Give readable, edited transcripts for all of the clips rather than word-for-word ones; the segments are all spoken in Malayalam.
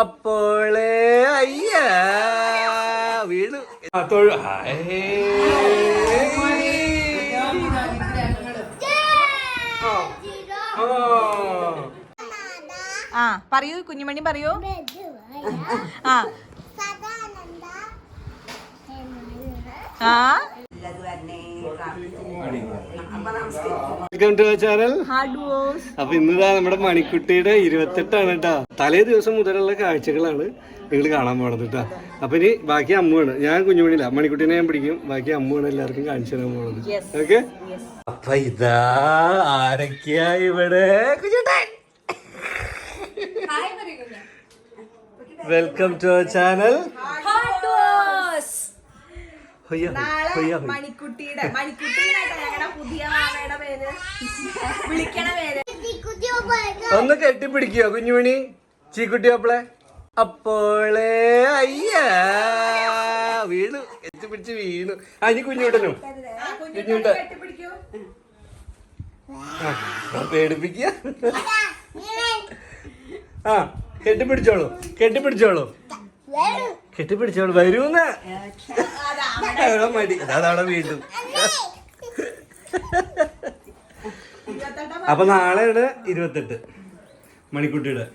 അപ്പോളേ അയ്യ വീണു തൊഴു. ആ പറയൂ കുഞ്ഞുമണി പറയൂ. ആ വെൽക്കം ടു ചാനൽ. അപ്പൊ ഇന്നിതാ നമ്മുടെ മണിക്കുട്ടിയുടെ 28 കേട്ടോ. തലേ ദിവസം മുതലുള്ള കാഴ്ചകളാണ് നിങ്ങൾ കാണാൻ പോണത് കേട്ടോ. അപ്പൊ ഇനി ബാക്കി അമ്മുവാണ്. ഞാൻ കുഞ്ഞുമണിയില്ല, മണിക്കുട്ടീനെ ഞാൻ പിടിക്കും. ബാക്കി അമ്മുവാണ് എല്ലാവർക്കും കാണിച്ചു തരാൻ പോണത്. ഓക്കെ. അപ്പൊ ഇതാ ആരൊക്കെയാ ഇവിടെ. Welcome to channel. മണിക്കുട്ടിയുടെ ഞങ്ങളുടെ പുതിയ മാമയുടെ പേര് വിളിക്കണ പേര്. ഒന്ന് കെട്ടിപ്പിടിക്കോ കുഞ്ഞുമണി ചീക്കുട്ടിയപ്പളെ. അപ്പോളേ അയ്യ വീണു, എത്തിപ്പിടിച്ച് വീണു. ഇനി കുഞ്ഞുട്ടനും കുഞ്ഞുട്ട പേടിപ്പിക്ക. ആ കെട്ടിപ്പിടിച്ചോളൂ, കെട്ടിപ്പിടിച്ചോളൂ, കെട്ടിപ്പിടിച്ചോളൂ. വരൂന്ന് മടി. അതവിടെ വീണ്ടും. അപ്പൊ നാളെയാണ് 28 മണിക്കുട്ടിയുടെ.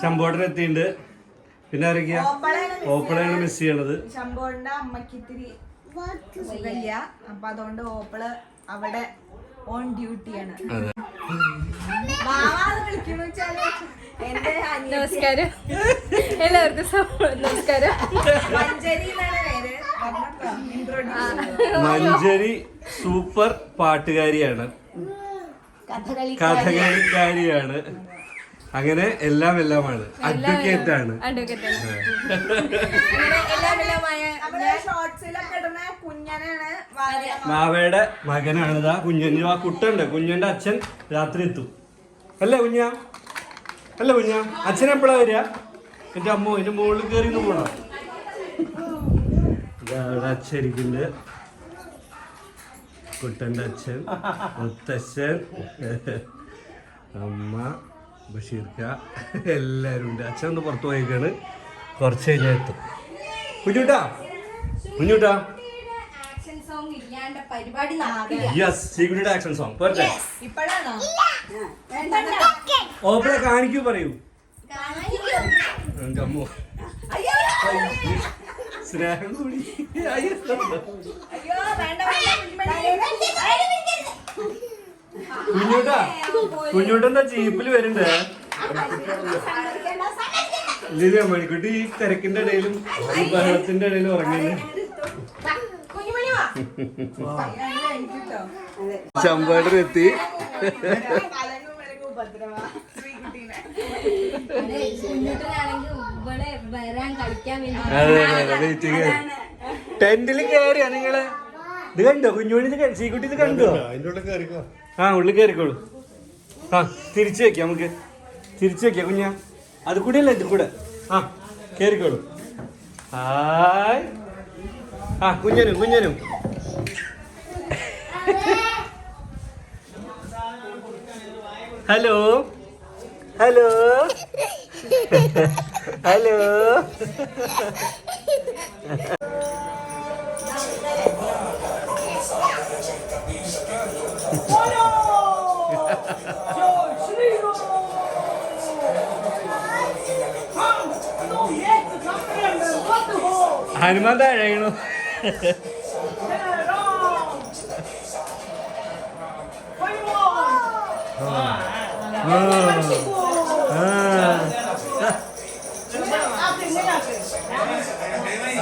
ശമ്പോടൻ എത്തിയിട്ടുണ്ട്. പിന്നെ ആരൊക്കെയാ? ഓപ്പളയാണ് മിസ് ചെയ്യണത്. ശമ്പോടിന്റെ അമ്മക്ക് ഇത്തിരി സുഖമില്ല. അപ്പൊ അതുകൊണ്ട് ഓപ്പള് അവിടെ ഓൺ ഡ്യൂട്ടിയാണ്. നമസ്കാരം എല്ലാവർക്കും നമസ്കാരം. മഞ്ചരി സൂപ്പർ പാട്ടുകാരിയാണ്, കഥകളിക്കാരിയാണ്, അങ്ങനെ എല്ലാമാണ്. അഡ്വക്കേറ്റ് ആണ്. മാവയുടെ മകനാണിതാ കുഞ്ഞൻ. ആ കുട്ടുണ്ട്. കുഞ്ഞന്റെ അച്ഛൻ രാത്രി എത്തും അല്ലേ കുഞ്ഞ? അല്ല കുഞ്ഞ, അച്ഛൻ എപ്പോഴാ വരിക? എന്റെ അമ്മ എന്റെ മുകളിൽ കയറി പോണോ? ഇതവിടെ അച്ഛരിക്കുന്നുണ്ട്. കുട്ടന്റെ അച്ഛൻ, മുത്തച്ഛൻ, അമ്മ, ബഷീർക്ക, എല്ലാരും ഉണ്ട്. അച്ഛൻ ഒന്ന് പുറത്തു പോയേക്കാണ്. കുറച്ച് കഴിഞ്ഞാൽ എത്തും. കുഞ്ഞൂട്ടാ കുഞ്ഞൂട്ടാ യെസ്, സീക്രട്ട് ആക്ഷൻ സോങ് പോരട്ടെ? ഓപ്പറെ കാണിക്കൂ, പറയൂ. അമ്മോ സ്നേഹം കൂടി. കുഞ്ഞൂട്ടാ കുഞ്ഞൂട്ടെന്താ ജീപ്പിൽ വരുന്നുണ്ട്. ഇല്ല മണിക്കുട്ടി ഈ തിരക്കിന്റെ ഇടയിലും ഈ ബഹളത്തിന്റെ ഇടയിലും ഉറങ്ങില്ലേ. ശമ്പേട്ടൻ എത്തി. ടെന്റില് കയറിയാ നിങ്ങള്? ഇത് കണ്ടോ കുഞ്ഞുമണി? സീക്കുട്ടി ഇത് കണ്ടോ? ആ ഉള്ളിൽ കയറിക്കോളൂ. ആ തിരിച്ചു വെക്കാം, നമുക്ക് തിരിച്ചു വെക്കാം കുഞ്ഞ. അത് കൂടെ അല്ല, ഇത് കൂടെ. ആ കയറിക്കോളൂ. ഹായ്. ആ കുഞ്ഞനും ഹലോ ഹലോ ഹലോ. ഹനുമാൻ താഴെയാണോ?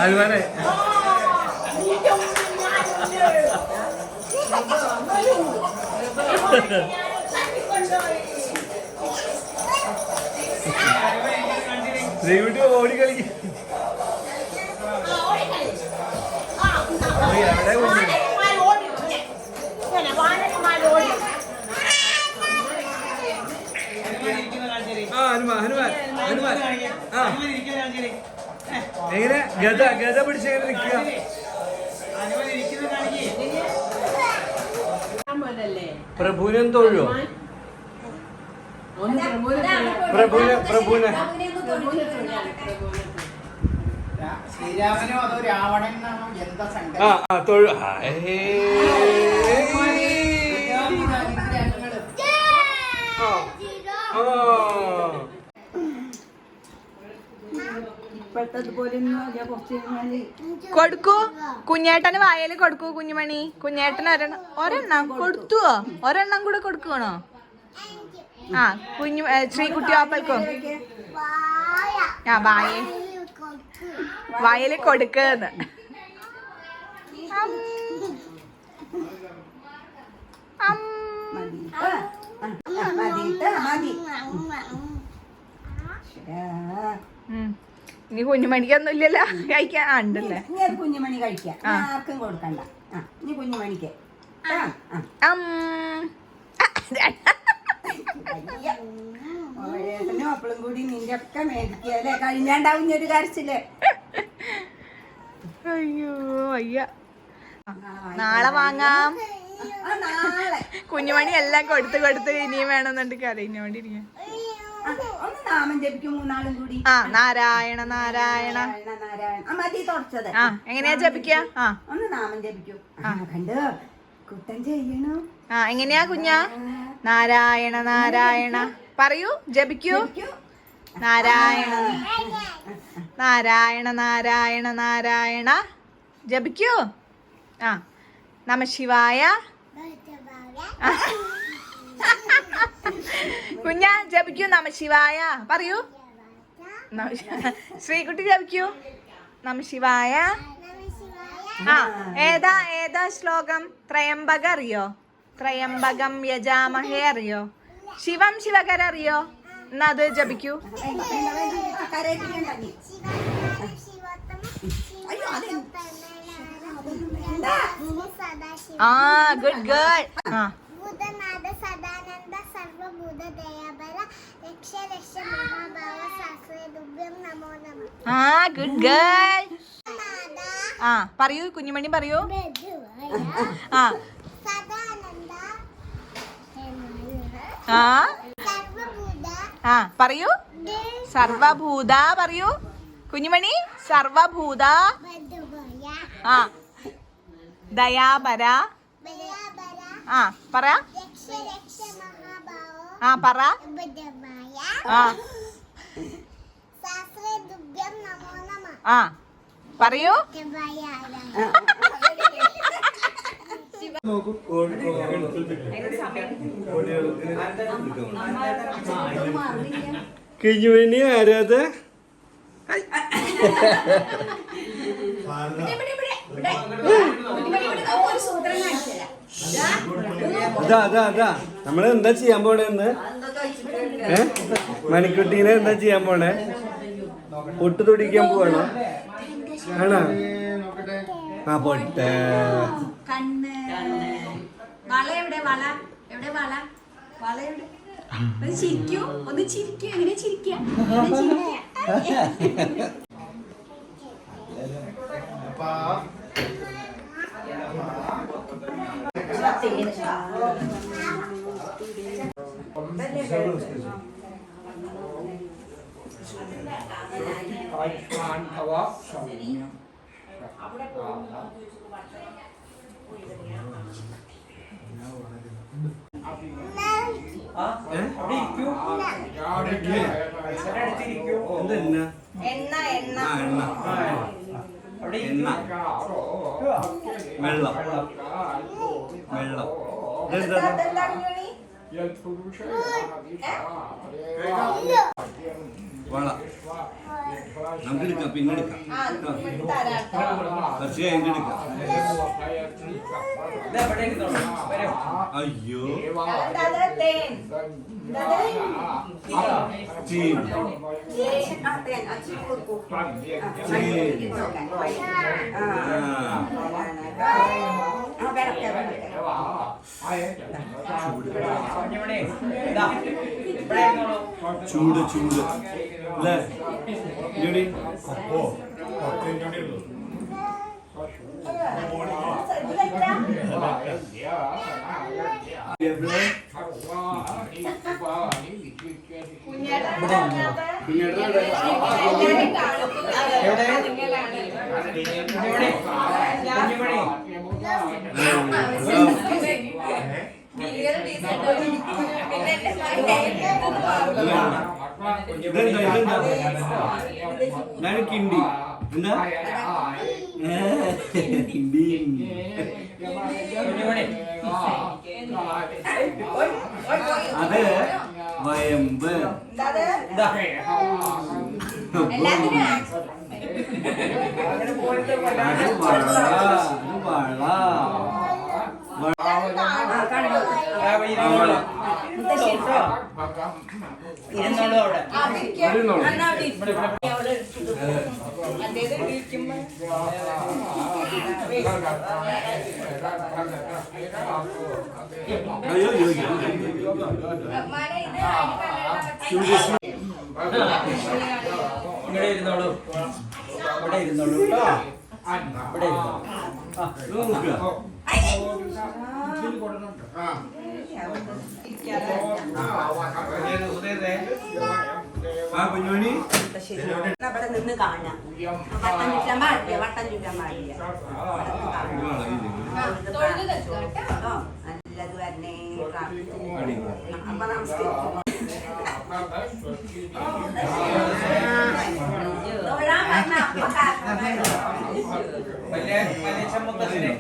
ഹനുമാനെ ദൈവട്ടി ഓടി കളിക്കും. എവിടെ കുഞ്ഞു? ആ ഹനുമാൻ ആ എങ്ങനെ ഗത പിടിച്ചെങ്ങനെ നിൽക്കുക? പ്രഭുവിനെ തൊഴുവോ? പ്രഭുവിനെ ശ്രീരാമനോ അതോ രാവണനാണോ എന്താ സംഗതി? ആ തൊഴു കൊടുക്കൂ കുഞ്ഞേട്ടന് വായല് കൊടുക്കൂ കുഞ്ഞുമണി. കുഞ്ഞേട്ടന് ഒരെണ്ണം കൊടുത്തുവോ? ഒരെണ്ണം കൂടെ കൊടുക്കുവാണോ? ആ കുഞ്ഞു ശ്രീകുട്ടി ആപ്പൽക്കും ആ വായല് കൊടുക്കുന്നു. ഇനി കുഞ്ഞുമണിക്കൊന്നും ഇല്ലല്ലോ കഴിക്കാൻ. ഉണ്ടല്ലേ കുഞ്ഞുമണി കഴിക്കാം, ആർക്കും കൊടുക്കണ്ട. ഇനി കുഞ്ഞുമണിക്ക് ഓരേട്ടനും അപ്പളും കൂടി നിന്റെ ഒക്കെ മേടിക്കല്ലേ കഴിഞ്ഞാണ്ടാവും ഒരു കരച്ചില്. അയ്യോ അയ്യ നാളെ വാങ്ങാം. നാളെ കുഞ്ഞുമണി എല്ലാം കൊടുത്ത് ഇനിയും വേണമെന്നുണ്ട് കരയിഞ്ഞോണ്ടിരിക്കാൻ. ഒന്ന് നാമം ജപിക്കും മൂന്നാളും കൂടി. ആ നാരായണ നാരായണ നാരായണ മതി തുടച്ചത്. ആ എങ്ങനെയാ ജപിക്ക? ആ ഒന്ന് നാമം ജപിക്കും. കണ്ടോ കുട്ടൻ ചെയ്യണോ? ആ എങ്ങനെയാ കുഞ്ഞാ? നാരായണ നാരായണ പറയൂ, ജപിക്കൂ. നാരായണ നാരായണ നാരായണ നാരായണ ജപിക്കൂ. ആ നമഃശിവായ. കുഞ്ഞാ ജപിക്കൂ നമഃശിവായ പറയൂ. ശ്രീകുട്ടി ജപിക്കൂ നമഃശിവായ. ആ ഏതാ ശ്ലോകം? ത്രയംബക അറിയോ? ത്രയംബകം യജാമഹേ അറിയോ? ശിവം ശിവകര അറിയോ? എന്നാ അത് ജപിക്കൂ. ആ ഗുഡ് ഗേൾ. ആ ഗുഡ് ഗേൾ. ആ പറയൂ കുഞ്ഞുമണി പറയൂ. ആ ആ പറയൂ. സർവഭൂത പറയൂ കുഞ്ഞുമണി. സർവഭൂത. ആ ദയാപര. ആ പറ. ആ പറ. ആ ആ പറയൂ. കുഞ്ഞുമണി ആരാധ? അതാ നമ്മള് എന്താ ചെയ്യാൻ പോണേന്ന്? മണിക്കുട്ടീനെ എന്താ ചെയ്യാൻ പോണേ? പൊട്ട് തൊടിക്കാൻ പോവാണോ? ആണോ? ആ പൊട്ട്. കണ്ണ് വള എവിടെ? വള എവിടെ? വള എവിടെ? ഒന്ന് ചിരിക്കൂ, ഒന്ന് ചിരിക്കൂ. എങ്ങനെ ചിരിക്കുക? വെള്ളം വള നമുക്ക് എടുക്കാം, പിന്നെ എടുക്കാം. കുറച്ച് കഴിഞ്ഞിട്ട് എടുക്കാം. അയ്യോ ചൂട് ചൂട് അല്ലേ? കുഞ്ഞേട്ടാ ഞാൻ കിണ്ടി എന്താ കിണ്ടി അത് വയമ്പ് ഇവിടെ ഇരുന്നോളൂ, ഇവിടെ ഇരുന്നോളൂ കേട്ടോ. ഇവിടെ ഇരുന്നോളൂ. കുഞ്ഞുമണി അവിടെ നിന്ന് കാണാം. വട്ടം ചുറ്റാൻ പാടില്ല, വട്ടം ചുറ്റാൻ പാടില്ല. നല്ലത് വരണേ അപ്പൊ നമസ്കരിക്കും. വലിയ ചമ്മത്തച്ഛനെ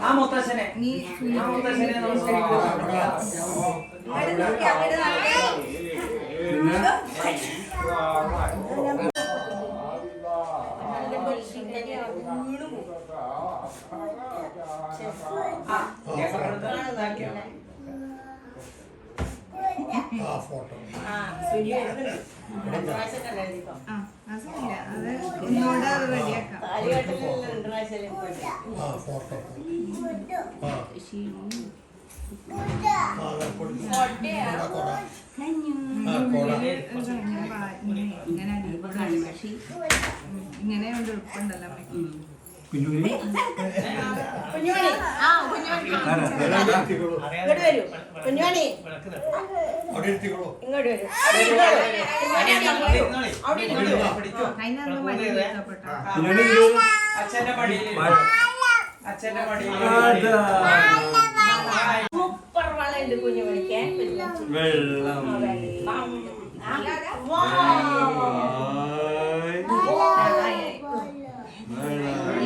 ആ മുത്തച്ഛനെ നമസ്കരിക്കും. ഒന്നുകൂടെ അത് റെഡിയാക്കാം. ഇങ്ങനെ കൊണ്ട് എളുപ്പമുണ്ടല്ലോ അമ്മയ്ക്ക്. കുഞ്ഞുമണി അതിനൊന്നും മടി ഇഷ്ടപ്പെട്ടോ. അച്ഛന്റെ മടിയിൽ, അച്ഛന്റെ മടിയിൽ സൂപ്പർ വളയുണ്ട് കുഞ്ഞു പഠിക്കാൻ. വെള്ളം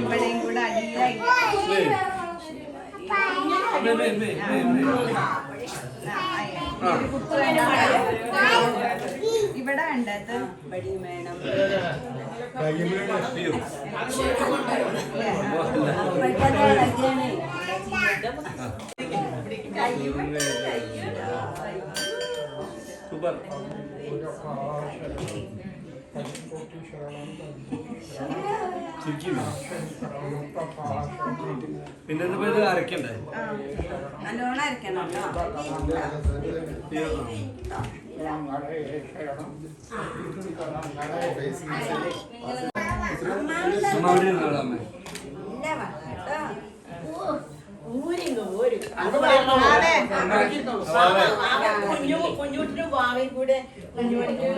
ഇവിടെയും കൂടെ അടിയിലായി ഇവിടെ ഉണ്ടത് വേണം. സൂപ്പർ. പിന്നെ ഇത് അരക്കണ്ടേ? നല്ലോണം അരക്കണം കുഞ്ഞുട്ടിനും വാവയും കൂടെ കുഞ്ഞുമണിക്ക്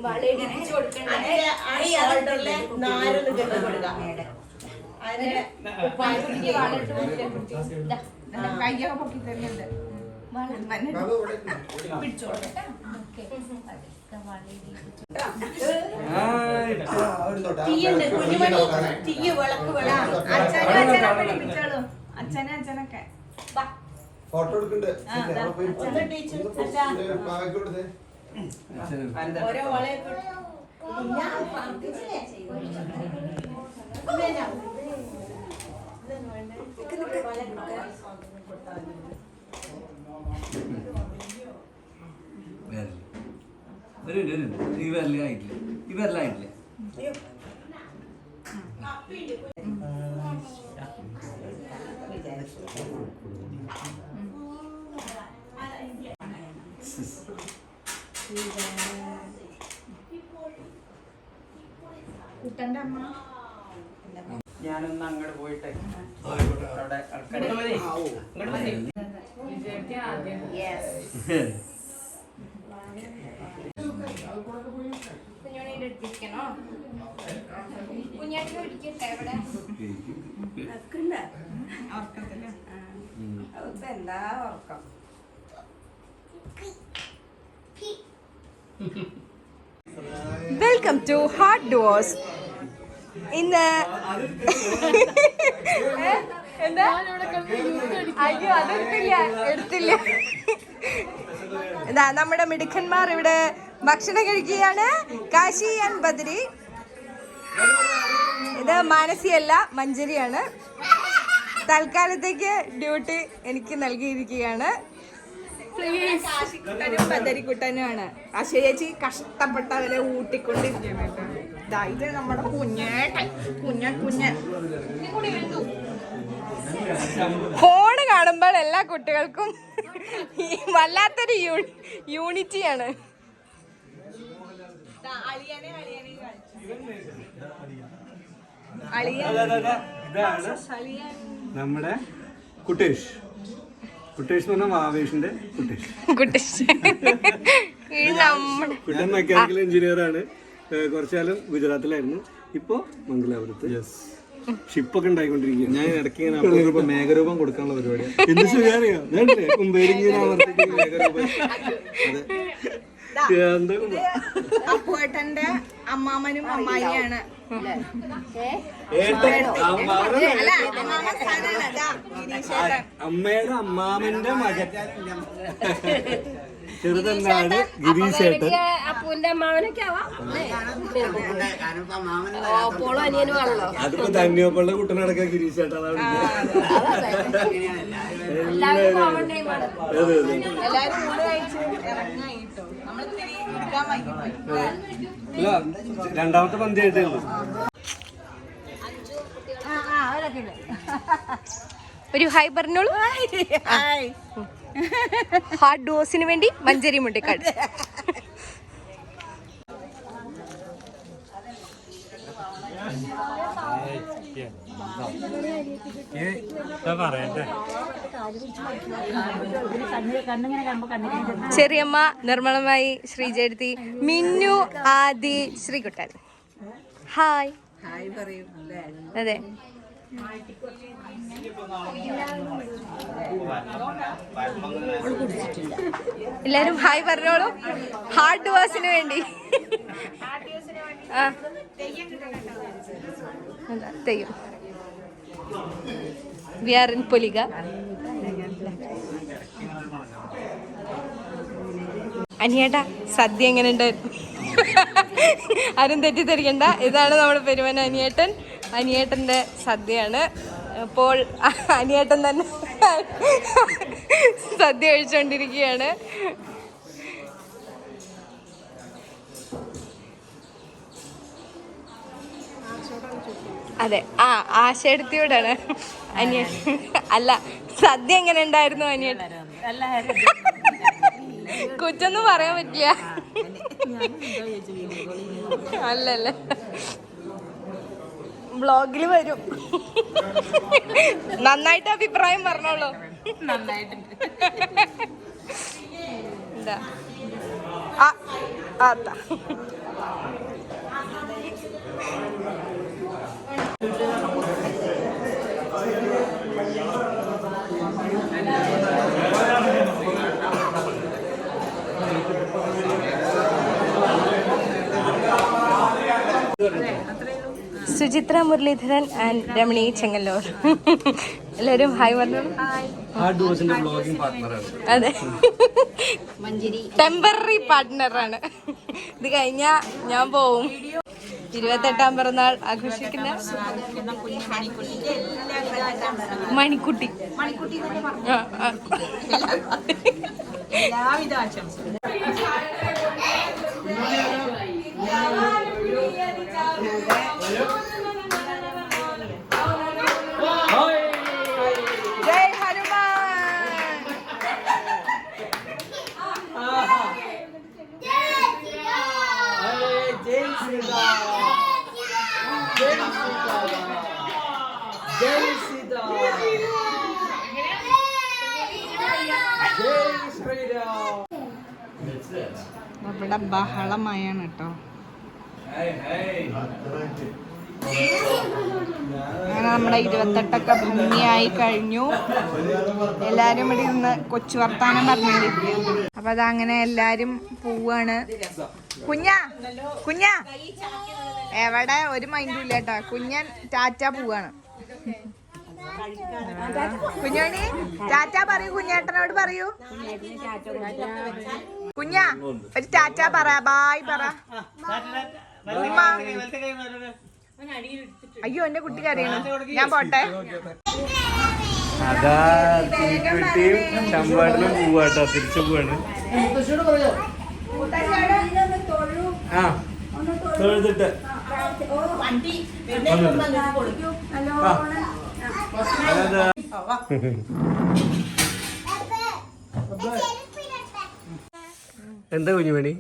വളയിടിച്ചു കൊടുക്കണം. നാരൊന്ന് കെട്ടി കൊടുക്കാം. കയ്യൊക്കെ പൊക്കി തരുന്നുണ്ട്. തീയുണ്ട് കുഞ്ഞുമണി, തീയ് വിളക്ക് വേണം. അച്ഛനെ പിടിപ്പിച്ചോളൂ. അച്ഛനൊക്കെ ഫോട്ടോ എടുക്കണ്ടേ? ഓരോ വളയെ ഈ വരലായിട്ടില്ല, ഈ വരലായിട്ടില്ല. കുട്ടന്റെ അമ്മ ഞാനൊന്ന് അങ്ങോട്ട് പോയിട്ടെ അവിടെ ആൾക്കാരെ ഇങ്ങോട്ട് വന്നേ. കുഞ്ഞോണിയുടെ അടുത്തിരിക്കണോ? കുഞ്ഞാട്ടിനെ വിളിക്കട്ടെ ഇവിടെ? എന്താ ഉറക്കം? Welcome to heart dose. ഇന്ന് എന്താ? അയ്യോ എടുത്തില്ല. ഇതാ നമ്മുടെ മിടുക്കന്മാർ ഇവിടെ ഭക്ഷണം കഴിക്കുകയാണ്. കാശി ആൻഡ് ബദ്രി. ഇത് മാനസിയല്ല, മഞ്ജരിയാണ്. തൽക്കാലത്തേക്ക് ഡ്യൂട്ടി എനിക്ക് നൽകിയിരിക്കുകയാണ്. കാശിക്കുട്ടനും ബദരിക്കുട്ടനുമാണ്. ആശ ചേച്ചി കഷ്ടപ്പെട്ടവരെ ഊട്ടിക്കൊണ്ടിരിക്കുകയാണ്. ഇത് നമ്മുടെ കുഞ്ഞൻ ഫോണ് കാണുമ്പോൾ എല്ലാ കുട്ടികൾക്കും വല്ലാത്തൊരു യൂണിറ്റിയാണ്. നമ്മുടെ കുട്ടേഷ് എന്ന് പറഞ്ഞാൽ വാവേഷിന്റെ കുട്ടേഷ്. കുട്ടൻ മെക്കാനിക്കൽ എഞ്ചിനീയർ ആണ്. കുറച്ചുകാലം ഗുജറാത്തിലായിരുന്നു, ഇപ്പൊ മംഗലാപുരത്ത് ഷിപ്പൊക്കെ ഉണ്ടായിക്കൊണ്ടിരിക്കുകയാണ്. ഞാൻ ഇടയ്ക്ക് മേഘരൂപം കൊടുക്കാനുള്ള പരിപാടിയാണ്. എന്ത് സുഖറിയോ അപ്പുവേട്ടന്റെ അമ്മാമനും അമ്മായിയാണ്. അമ്മയുടെ അമ്മാമന്റെ മകൻ ചെറുതന്നാണ് ഗിരീഷേട്ടൻ. അപ്പൂന്റെ അമ്മാവനൊക്കെ ആവാം. ഓപ്പോളും അനിയനും ആണല്ലോ. അതിപ്പോ തന്നിയപ്പോഴുള്ള കുട്ടനടക്കം ഗിരീഷേട്ടാണ്. എല്ലാവരും കോമൺ ടൈമാണ്. എല്ലാരും കൂടെ കഴിച്ച് ഇറങ്ങായിട്ടോ. അല്ല, രണ്ടാമത്തെ പന്തിയായിട്ടേ ഉള്ളൂ. ഒരു ഹായ് പറഞ്ഞോളൂ. ഹാർഡ് ഡോസിന് വേണ്ടി മഞ്ചേരി മുണ്ടിക്കാട്. ചെറിയമ്മ, നിർമ്മലമായി, ശ്രീജയത്തി, മിന്നു, ആദി, ശ്രീകുട്ടൻ. ഹായ്. അതെ, എല്ലാരും ഹായ് പറഞ്ഞോളൂ. ഹാർഡ് ഡോസിന് വേണ്ടി. തെയ്യം വി ആർ ഇൻ പൊലിക. അനിയേട്ടാ, സദ്യ എങ്ങനെയുണ്ട്? ആരും തെറ്റിദ്ധരിക്കണ്ട, ഇതാണ് നമ്മുടെ പെരുമന അനിയേട്ടൻ. അനിയേട്ടൻ്റെ സദ്യയാണ്. അപ്പോൾ അനിയേട്ടൻ തന്നെ സദ്യ കഴിച്ചുകൊണ്ടിരിക്കുകയാണ്. അതെ, ആശയെടുത്തിയോടാണ് അനിയേട്ടൻ. അല്ല, സദ്യ എങ്ങനെ ഉണ്ടായിരുന്നു അനിയേട്ടൻ? കുറ്റൊന്നും പറയാൻ പറ്റില്ല. അല്ലല്ലേ, വ്ളോഗിൽ വരും. നന്നായിട്ട് അഭിപ്രായം പറഞ്ഞോളൂ. എന്താ ആത്താ സുചിത്ര മുരളീധരൻ ആൻഡ് രമണി ചെങ്ങല്ലൂർ. എല്ലാവരും ഹായ് പറഞ്ഞോളൂ. അതെ, ടെമ്പററി പാർട്ട്ണറാണ്. ഇത് കഴിഞ്ഞാ ഞാൻ പോവും. 28ാം പിറന്നാൾ ആഘോഷിക്കുന്ന മണിക്കുട്ടി. എല്ലാവിധ ആശംസകളും. ജയ് ഹനുമാൻ. ജയ് ശ്രീരാം. ഇവിടെ ബഹളമായാണ് കേട്ടോ. അങ്ങനെ നമ്മുടെ 28 ഭംഗിയായി കഴിഞ്ഞു. എല്ലാരും ഇവിടെ ഇരുന്ന് കൊച്ചു വർത്താനം പറഞ്ഞിരിക്കും. അപ്പൊ അതങ്ങനെ എല്ലാരും പോവാണ്. കുഞ്ഞാ എവിടെ ഒരു മൈൻഡും ഇല്ല കേട്ടോ. കുഞ്ഞൻ ടാറ്റ പോവാണ്. കുഞ്ഞോണി ടാറ്റ പറയൂ, കുഞ്ഞേട്ടനോട് പറയൂ. കുഞ്ഞാ ഒരു ടാറ്റ പറ, ബായ് പറ. ഉമ്മ. അയ്യോ എന്റെ കുട്ടി കരയണം, ഞാൻ പോട്ടെ. അതാ കുട്ടിയും ചമ്പാടിനും പോവാട്ടോ, തിരിച്ചു പോവാണ്. ആ തൊഴുതിട്ട് എന്താ കുഞ്ഞുമണി?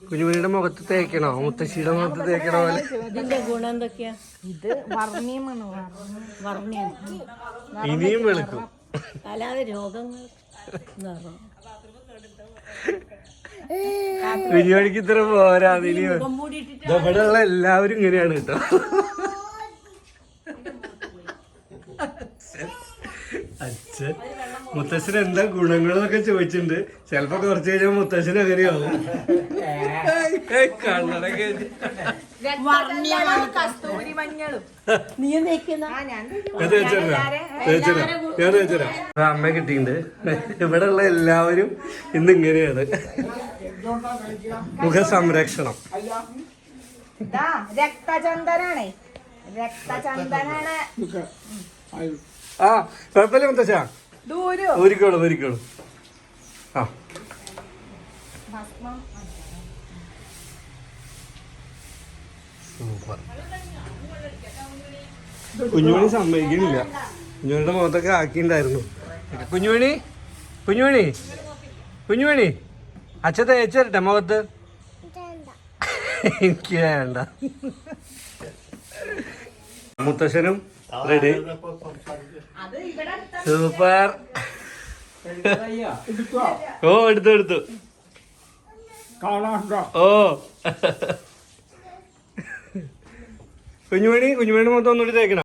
കുഞ്ഞുമണിയുടെ മുഖത്ത് തേക്കണോ, മുത്തശ്ശിയുടെ മുഖത്ത് തേക്കണോ പോലെ? ഇതിന്റെ ഗുണം എന്തൊക്കെയാ? ഇത് വർണ്ണിയമാണ്. വർണ്ണിയം. ഇനിയും വെളുക്കും. അല്ലാതെ രോഗങ്ങൾ കുഞ്ഞുമണിക്ക് ഇത്ര പോരാ. ഇവിടെ ഉള്ള എല്ലാവരും ഇങ്ങനെയാണ് കേട്ടോ. അച്ഛൻ മുത്തശ്ശന് എന്താ ഗുണങ്ങളൊക്കെ ചോദിച്ചിട്ടുണ്ട്. ചിലപ്പോ കുറച്ച് കഴിഞ്ഞാൽ മുത്തശ്ശന് അങ്ങനെയാവും. കണ്ണടക്കെ കസ്തൂരി മഞ്ഞളും നീ തേക്കുന്ന ഞാൻ തേച്ചരാം. അമ്മ കിട്ടിയിട്ടുണ്ട്. ഇവിടെ ഉള്ള എല്ലാവരും ഇന്ന് ഇങ്ങനെയാണ്. മുഖസംരക്ഷണം. രക്തചന്ദനാണേ, രക്തചന്ദനാണ്. ആ കുഴപ്പമില്ല മുത്തശ്ശ, ദൂരം ഒരിക്കോളും. ആ സൂപ്പർ. കുഞ്ഞുമണി സമ്മതിക്കണില്ല. കുഞ്ഞുമണിയുടെ മുഖത്തൊക്കെ ആക്കിണ്ടായിരുന്നു. കുഞ്ഞുമണി അച്ഛൻ തേച്ച് തരട്ടെ മുഖത്ത്? എനിക്ക് വേണ്ട. മുത്തശ്ശനും റെഡി. സൂപ്പർ. ഓ എടുത്തു. ഓ കുഞ്ഞുമണിയുടെ മുഖത്ത് ഒന്നുകൂടി തേക്കണം.